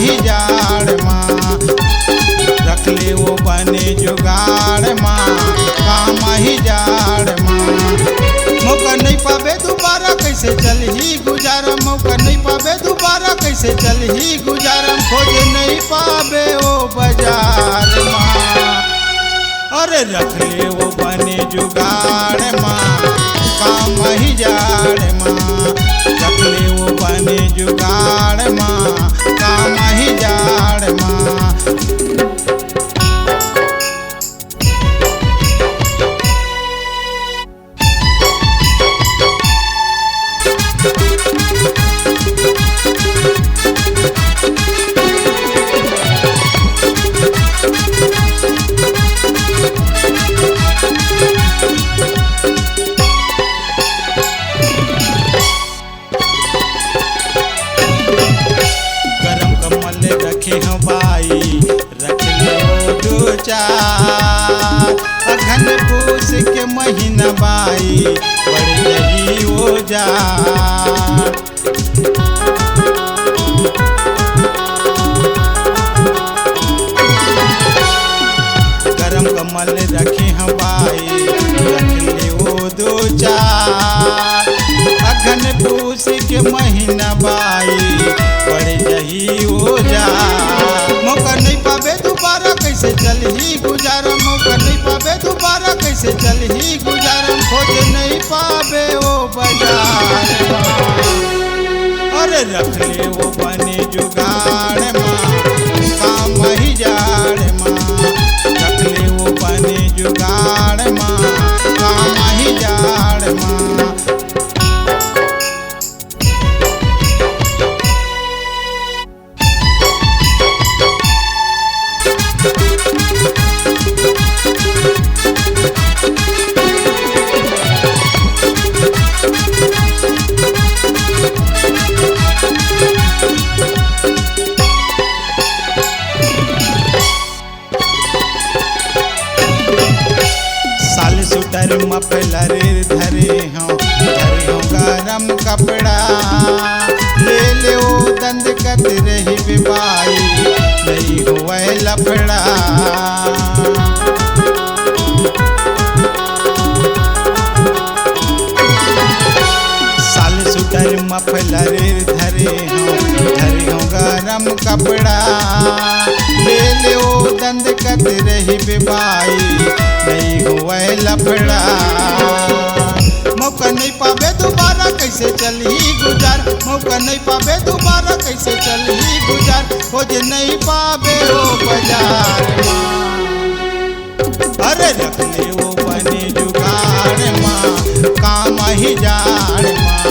ही जाड़ माँ रख ले वो बने जुगाड़ माँ काम ही जाड़ माँ। मौका नहीं पावे दोबारा कैसे चल ही गुजारा, मौका नहीं पावे दोबारा कैसे चल ही गुजारा, खोज नहीं पावे वो बाजार माँ। अरे रख ले वो बने जुगाड़ माँ काम ही जाड़ माँ रख ले वो बने जुगाड़ माँ काम ही जाड़ माँ। रखे हो बाई रख लो दो चार अघन पूस के महीना बाई बढ़ रही वो जा। गरम कमल रखे हो बाई रख लो दो चार अघन पूस के महीना बाई बढ़ रही वो जा। मौका नहीं पावे दोबारा कैसे चल ही गुजारा, मौका नहीं पावे दोबारा कैसे चल ही गुजारा, खोज नहीं पावे वो बाजार माँ। अरे रख ले वो बने जुगाड़ माँ काम ही जाड़ माँ रख ले वो बने जुगाड़ माँ काम ही जाड़ माँ। मफलर धरे हो गरम कपड़ा ले ले वो दंद कत रही बिबाई नहीं हुआ लफड़ा। साल सुटर मफलर धरे हो गरम कपड़ा ले ले वो दंद कत रही बिबाई नहीं हुआ लफड़ा। मौका नहीं पावे दोबारा कैसे चल ही गुजार, मौका नहीं पावे दोबारा कैसे चल ही गुजार, खोज नहीं पावे वो बाजार माँ। अरे रख ले वो बने जुगाड़ माँ काम ही जाड़ माँ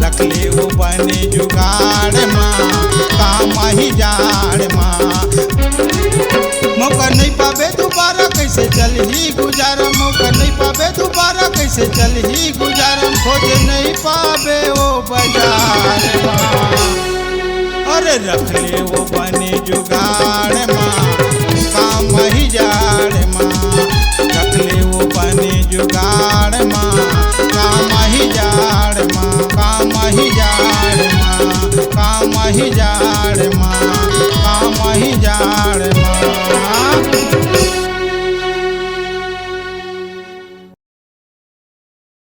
रख ले वो बने जुगाड़ माँ काम ही जाड़ माँ। मौका नहीं पावे दोबारा कैसे चल ही गुजारा, मौका नहीं पावे दोबारा कैसे चल ही गुजारा, खोज नहीं पावे वो बाजार माँ। अरे रख ले वो बने जुगाड़ माँ काम ही जाड़ माँ रख ले वो बने जुगाड़ माँ काम ही जाड़ माँ काम ही जाड़ माँ काम ही जाड़ माँ काम ही जाड़ माँ।